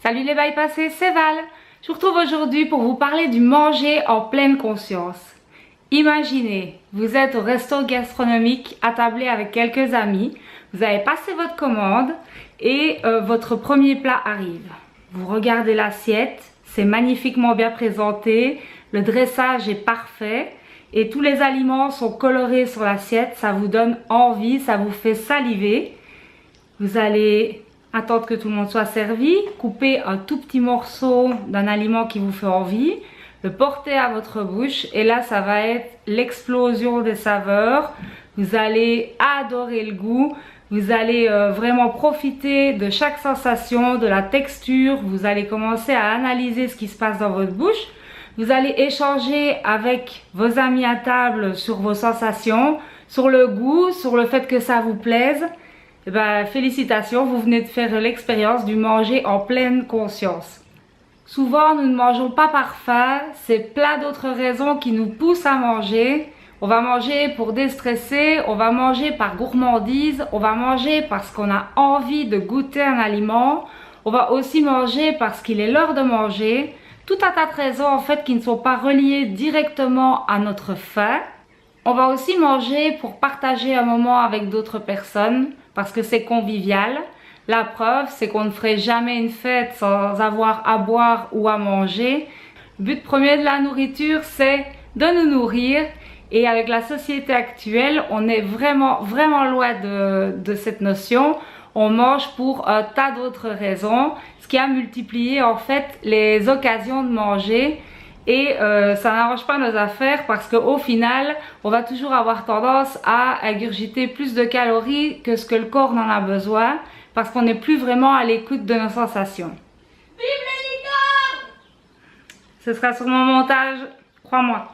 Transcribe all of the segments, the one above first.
Salut les bypassés, c'est Val. Je vous retrouve aujourd'hui pour vous parler du manger en pleine conscience. Imaginez, vous êtes au resto gastronomique attablé avec quelques amis, vous avez passé votre commande et votre premier plat arrive. Vous regardez l'assiette, c'est magnifiquement bien présenté, le dressage est parfait et tous les aliments sont colorés sur l'assiette, ça vous donne envie, ça vous fait saliver. Vous allez attendre que tout le monde soit servi, couper un tout petit morceau d'un aliment qui vous fait envie, le porter à votre bouche et là ça va être l'explosion des saveurs. Vous allez adorer le goût, vous allez vraiment profiter de chaque sensation, de la texture, vous allez commencer à analyser ce qui se passe dans votre bouche. Vous allez échanger avec vos amis à table sur vos sensations, sur le goût, sur le fait que ça vous plaise. Eh ben, félicitations, vous venez de faire l'expérience du manger en pleine conscience. Souvent, nous ne mangeons pas par faim, c'est plein d'autres raisons qui nous poussent à manger. On va manger pour déstresser, on va manger par gourmandise, on va manger parce qu'on a envie de goûter un aliment. On va aussi manger parce qu'il est l'heure de manger. Tout un tas de raisons en fait qui ne sont pas reliées directement à notre faim. On va aussi manger pour partager un moment avec d'autres personnes parce que c'est convivial. La preuve, c'est qu'on ne ferait jamais une fête sans avoir à boire ou à manger. Le but premier de la nourriture, c'est de nous nourrir. Et avec la société actuelle, on est vraiment loin de cette notion. On mange pour un tas d'autres raisons, ce qui a multiplié en fait les occasions de manger. Et ça n'arrange pas nos affaires parce qu'au final, on va toujours avoir tendance à ingurgiter plus de calories que ce que le corps en a besoin parce qu'on n'est plus vraiment à l'écoute de nos sensations. Vive les licornes! Ce sera sur mon montage, crois-moi.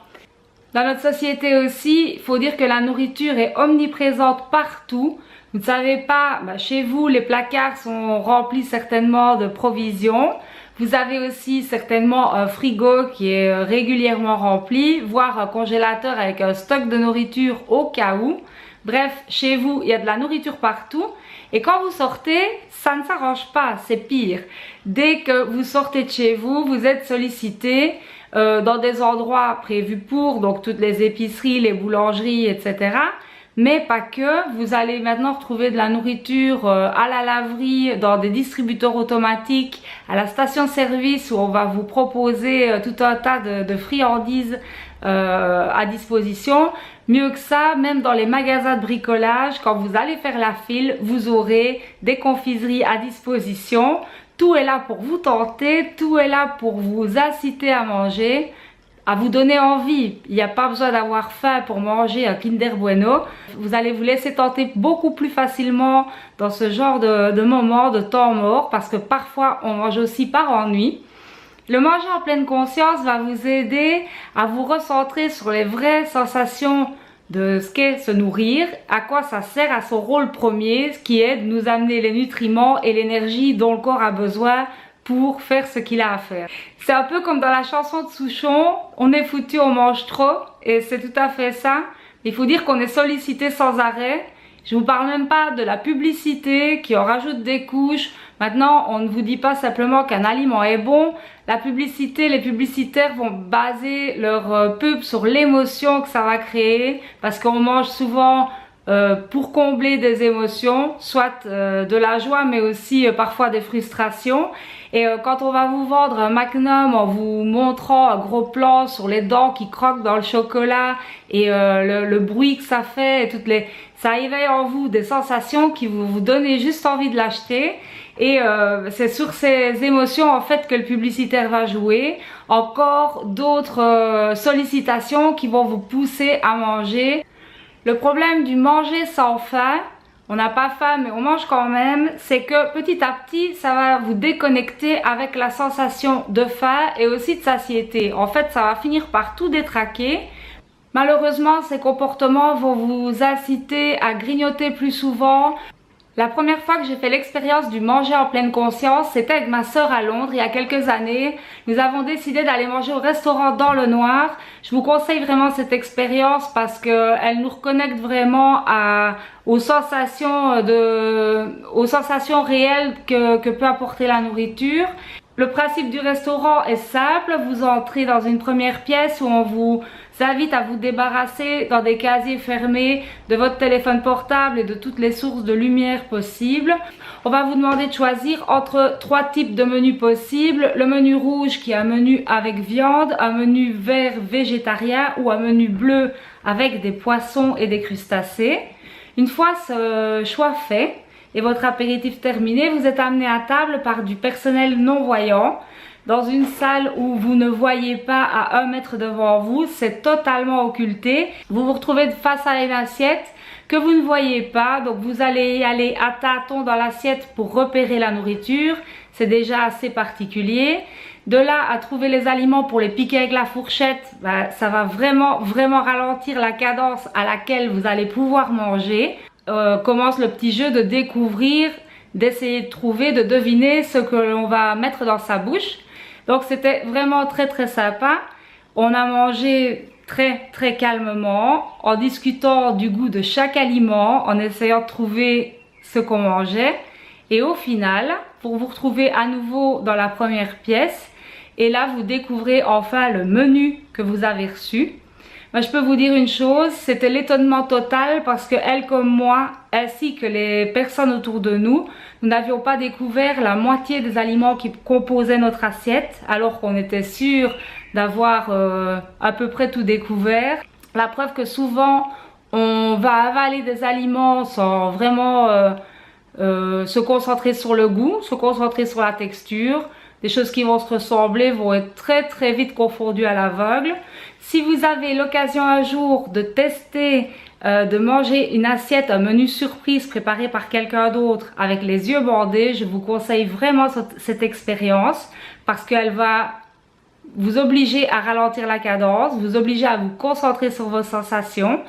Dans notre société aussi, il faut dire que la nourriture est omniprésente partout. Vous ne savez pas, chez vous, les placards sont remplis certainement de provisions. Vous avez aussi certainement un frigo qui est régulièrement rempli, voire un congélateur avec un stock de nourriture au cas où. Bref, chez vous, il y a de la nourriture partout. Et quand vous sortez, ça ne s'arrange pas, c'est pire. Dès que vous sortez de chez vous, vous êtes sollicité dans des endroits prévus pour, donc toutes les épiceries, les boulangeries, etc. Mais pas que, vous allez maintenant retrouver de la nourriture à la laverie, dans des distributeurs automatiques, à la station-service où on va vous proposer tout un tas de friandises à disposition. Mieux que ça, même dans les magasins de bricolage, quand vous allez faire la file, vous aurez des confiseries à disposition. Tout est là pour vous tenter, tout est là pour vous inciter à manger, à vous donner envie. Il n'y a pas besoin d'avoir faim pour manger un Kinder Bueno. Vous allez vous laisser tenter beaucoup plus facilement dans ce genre de moments, de temps mort, parce que parfois on mange aussi par ennui. Le manger en pleine conscience va vous aider à vous recentrer sur les vraies sensations de ce qu'est se nourrir, à quoi ça sert, à son rôle premier, ce qui est de nous amener les nutriments et l'énergie dont le corps a besoin pour faire ce qu'il a à faire. C'est un peu comme dans la chanson de Souchon, on est foutu, on mange trop, et c'est tout à fait ça. Il faut dire qu'on est sollicité sans arrêt. Je vous parle même pas de la publicité qui en rajoute des couches. Maintenant, on ne vous dit pas simplement qu'un aliment est bon. La publicité, les publicitaires vont baser leur pub sur l'émotion que ça va créer parce qu'on mange souvent pour combler des émotions, soit de la joie mais aussi parfois des frustrations. Et quand on va vous vendre un Magnum en vous montrant un gros plan sur les dents qui croquent dans le chocolat et le bruit que ça fait, et ça éveille en vous des sensations qui vous donnent juste envie de l'acheter. Et c'est sur ces émotions en fait que le publicitaire va jouer. Encore d'autres sollicitations qui vont vous pousser à manger. Le problème du manger sans faim, on n'a pas faim mais on mange quand même, c'est que petit à petit ça va vous déconnecter avec la sensation de faim et aussi de satiété. En fait ça va finir par tout détraquer. Malheureusement ces comportements vont vous inciter à grignoter plus souvent. La première fois que j'ai fait l'expérience du manger en pleine conscience, c'était avec ma sœur à Londres il y a quelques années. Nous avons décidé d'aller manger au restaurant dans le noir. Je vous conseille vraiment cette expérience parce qu'elle nous reconnecte vraiment aux sensations réelles que peut apporter la nourriture. Le principe du restaurant est simple, vous entrez dans une première pièce où on vous invite à vous débarrasser dans des casiers fermés de votre téléphone portable et de toutes les sources de lumière possibles. On va vous demander de choisir entre 3 types de menus possibles. Le menu rouge qui est un menu avec viande, un menu vert végétarien ou un menu bleu avec des poissons et des crustacés. Une fois ce choix fait et votre apéritif terminé, vous êtes amené à table par du personnel non-voyant dans une salle où vous ne voyez pas à 1 mètre devant vous, c'est totalement occulté. Vous vous retrouvez face à une assiette que vous ne voyez pas, donc vous allez y aller à tâtons dans l'assiette pour repérer la nourriture, c'est déjà assez particulier. De là à trouver les aliments pour les piquer avec la fourchette, ça va vraiment ralentir la cadence à laquelle vous allez pouvoir manger. Commence le petit jeu de découvrir, d'essayer de trouver, de deviner ce que l'on va mettre dans sa bouche. Donc c'était vraiment très sympa. On a mangé très calmement, en discutant du goût de chaque aliment, en essayant de trouver ce qu'on mangeait. Et au final, pour vous retrouver à nouveau dans la première pièce, et là vous découvrez enfin le menu que vous avez reçu. Moi, je peux vous dire une chose, c'était l'étonnement total parce que elle comme moi, ainsi que les personnes autour de nous, nous n'avions pas découvert la moitié des aliments qui composaient notre assiette, alors qu'on était sûr d'avoir à peu près tout découvert. La preuve que souvent, on va avaler des aliments sans vraiment se concentrer sur le goût, se concentrer sur la texture. Des choses qui vont se ressembler vont être très vite confondues à l'aveugle. Si vous avez l'occasion un jour de tester, de manger une assiette, un menu surprise préparé par quelqu'un d'autre avec les yeux bandés, je vous conseille vraiment cette expérience parce qu'elle va vous obliger à ralentir la cadence, vous obliger à vous concentrer sur vos sensations.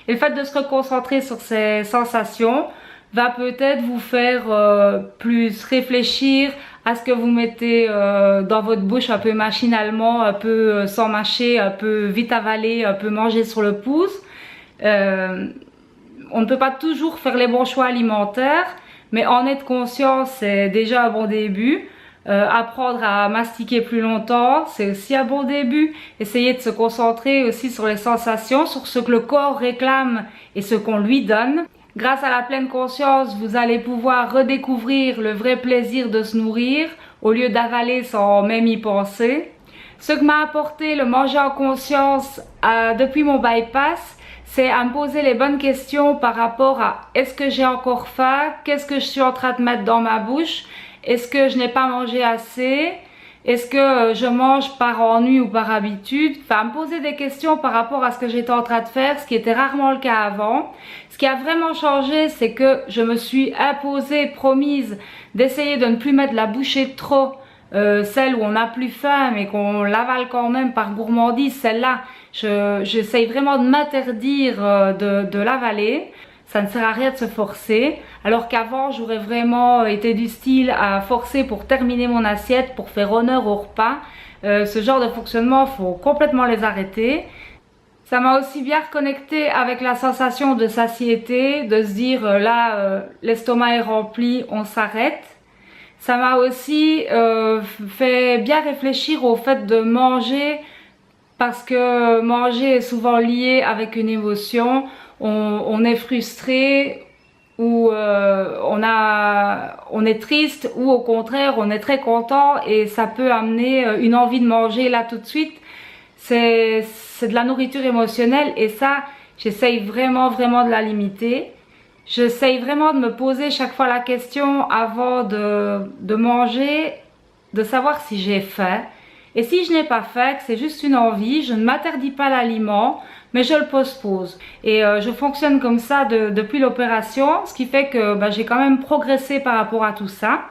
Et le fait de se reconcentrer sur ces sensations va peut-être vous faire plus réfléchir à ce que vous mettez dans votre bouche un peu machinalement, un peu sans mâcher, un peu vite avalé, un peu manger sur le pouce. On ne peut pas toujours faire les bons choix alimentaires, mais en être conscient, c'est déjà un bon début. Apprendre à mastiquer plus longtemps, c'est aussi un bon début. Essayer de se concentrer aussi sur les sensations, sur ce que le corps réclame et ce qu'on lui donne. Grâce à la pleine conscience, vous allez pouvoir redécouvrir le vrai plaisir de se nourrir au lieu d'avaler sans même y penser. Ce que m'a apporté le manger en conscience depuis mon bypass, c'est à me poser les bonnes questions par rapport à est-ce que j'ai encore faim, qu'est-ce que je suis en train de mettre dans ma bouche, est-ce que je n'ai pas mangé assez, est-ce que je mange par ennui ou par habitude. Enfin, me poser des questions par rapport à ce que j'étais en train de faire, ce qui était rarement le cas avant. Ce qui a vraiment changé, c'est que je me suis imposée, promise d'essayer de ne plus mettre la bouchée de trop, celle où on n'a plus faim mais qu'on l'avale quand même par gourmandise. Celle-là, j'essaye vraiment de m'interdire de l'avaler. Ça ne sert à rien de se forcer, alors qu'avant j'aurais vraiment été du style à forcer pour terminer mon assiette, pour faire honneur au repas. Ce genre de fonctionnement, il faut complètement les arrêter. Ça m'a aussi bien reconnecté avec la sensation de satiété, de se dire là l'estomac est rempli, on s'arrête. Ça m'a aussi fait bien réfléchir au fait de manger, parce que manger est souvent lié avec une émotion. On est frustré ou on est triste ou au contraire on est très content et ça peut amener une envie de manger là tout de suite. C'est de la nourriture émotionnelle et ça j'essaye vraiment de la limiter. J'essaye vraiment de me poser chaque fois la question avant de manger, de savoir si j'ai faim. Et si je n'ai pas faim, que c'est juste une envie, je ne m'interdis pas l'aliment, mais je le postpose. Et je fonctionne comme ça depuis l'opération, ce qui fait que j'ai quand même progressé par rapport à tout ça.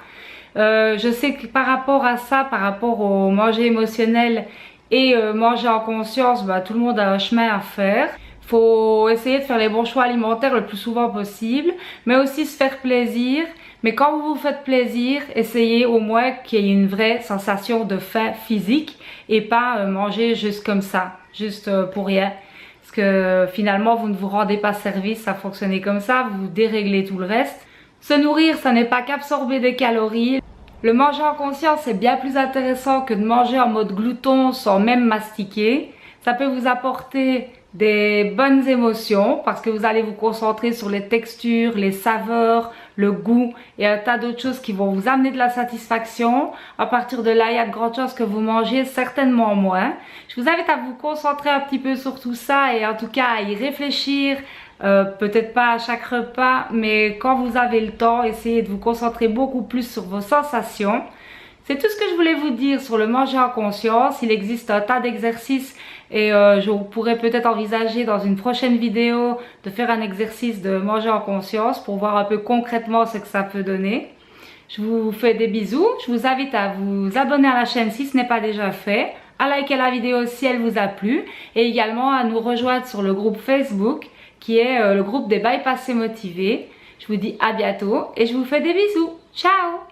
Je sais que par rapport à ça, par rapport au manger émotionnel et manger en conscience, tout le monde a un chemin à faire. Faut essayer de faire les bons choix alimentaires le plus souvent possible, mais aussi se faire plaisir. Mais quand vous vous faites plaisir, essayez au moins qu'il y ait une vraie sensation de faim physique et pas manger juste comme ça, juste pour rien. Parce que finalement, vous ne vous rendez pas service à fonctionner comme ça, vous déréglez tout le reste. Se nourrir, ça n'est pas qu'absorber des calories. Le manger en conscience est bien plus intéressant que de manger en mode glouton sans même mastiquer. Ça peut vous apporter des bonnes émotions parce que vous allez vous concentrer sur les textures, les saveurs, le goût et un tas d'autres choses qui vont vous amener de la satisfaction. À partir de là, il y a de grandes chances que vous mangez certainement moins. Je vous invite à vous concentrer un petit peu sur tout ça et en tout cas à y réfléchir. Peut-être pas à chaque repas, mais quand vous avez le temps, essayez de vous concentrer beaucoup plus sur vos sensations. C'est tout ce que je voulais vous dire sur le manger en conscience. Il existe un tas d'exercices et je pourrais peut-être envisager dans une prochaine vidéo de faire un exercice de manger en conscience pour voir un peu concrètement ce que ça peut donner. Je vous fais des bisous. Je vous invite à vous abonner à la chaîne si ce n'est pas déjà fait, à liker la vidéo si elle vous a plu et également à nous rejoindre sur le groupe Facebook qui est le groupe des bypassés motivés. Je vous dis à bientôt et je vous fais des bisous. Ciao!